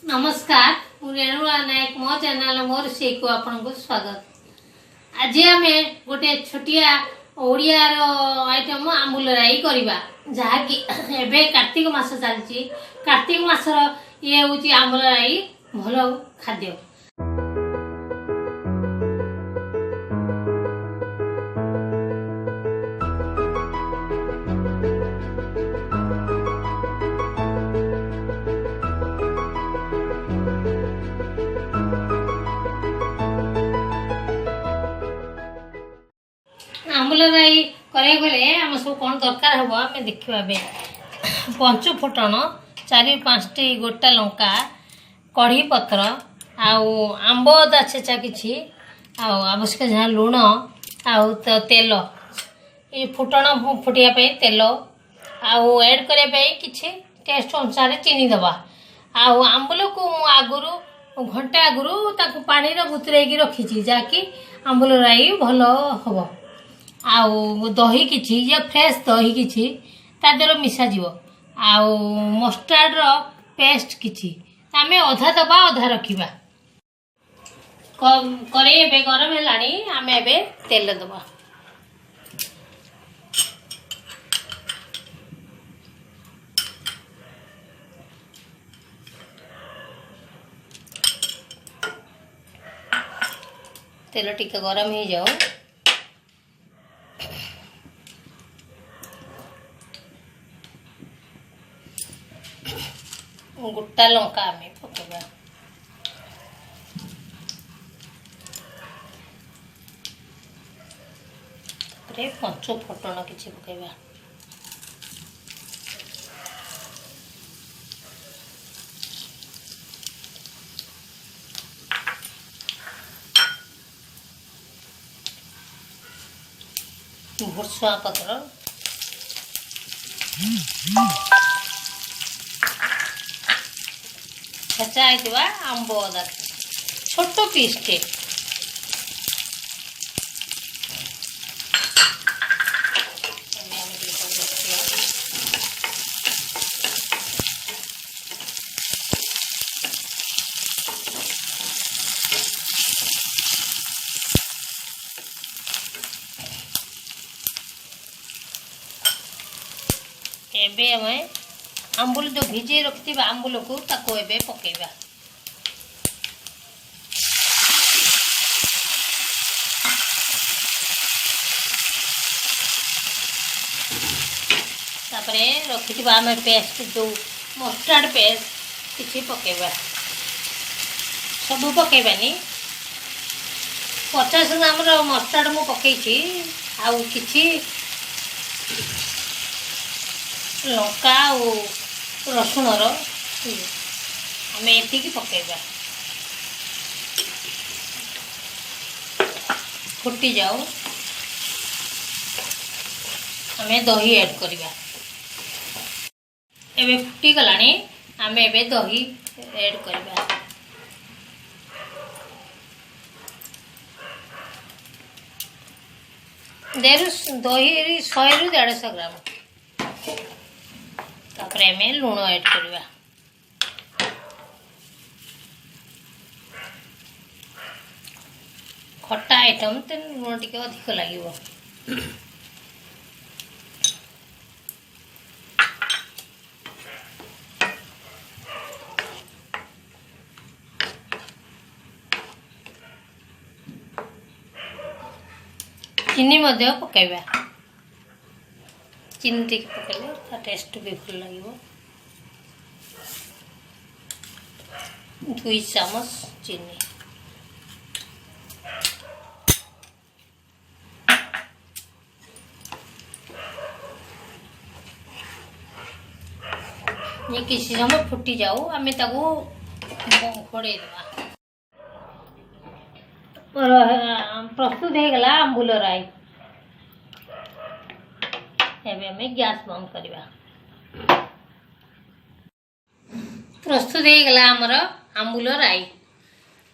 नमस्कार मु रेणुला नायक मो चैनल मोर से को आपन को स्वागत। आज आम गोटे छोटिया ओडिया आइटम आंबुल राई करवा जहाँकि एबे कार्तिक मास चलती। कार्तिक मासर ये हूँ आंबुल राई भल खाद्य। आंबुल राई करे गले आम सब कौन दरकार हम आम देखा। पंचु फुटण 4-5टी गोटा लंका कढ़ी पत्र आंब अदा छेचा कि आवश्यक जहाँ लुण तो तेल ये फुटण फुटिया तेल ऐड करने कि टेस्ट अनुसार चीनी दबा। आंबुल को आगुरी घंटे आगुरी पानी बुतरई रखी जहाँकि आंबुल राई भल हम। दही किछि या फ्रेश दही किछि तादेर मिसा जीवो मस्टार्ड रो पेस्ट किछि आमे अधा दबा अधा रखिबा। करे एबे गरम हेलानी आमे एबे तेल दबा। तेल टिके गरम हो जाओ। गोटा लंका आम पकेबा। पंचु फुटण किछि पकेबा। भुर्सुआ पत्र छेचा आंब अदा छोट पीस टे एबे हमें आंबुल जो भिजे रखी आंबुल को ताको एबे पकेबा। तापरे रखी आम पेस्ट जो मस्टार्ड पेस्ट किसी पकेबा। सब पकेबानी 50 ग्राम मस्टार्ड मु पकई आउ किछि लंका रसुण आम एतिकी पकेबा। फुटी जाओ आम दही ऐड करवा। एबे फुटी गलानी आम एबे दही ऐड करवा। दही 100-150 ग्राम। तापर आम लुण ऐड करवा। खट्टा आइटम तो लुण टिके अधिक लगे। चीनी पकेबा। चीनी टिके पकेले टेस्ट भी भल लगे। 2 चामच चीनी। ये किसी समय फुटी जाऊ आम घोड़े देवा। प्रस्तुत हो गला आंबुल राई। एबे हमें गैस बंद करवा। प्रस्तुत हो गला हमर आंबुल राई।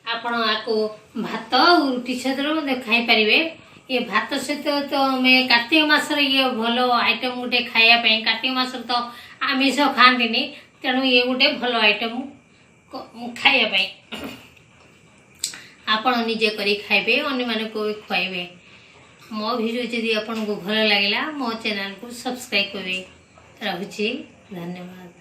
आपण आको भात रुटी सहित खाई पारे। ये भात सहित तो हमें कार्तिक मासर ये भल आइटम गोटे खायापी। कार्तिक मास तो आमिष खाती तेणु ये गोटे भल आइटम खाइबा आपण निजे करी खाइबे अन्य माने को खुआइबे। मो वीडियो जदि आपन को भल लागला मो चैनल को सब्सक्राइब करिवे। रहुछि धन्यवाद।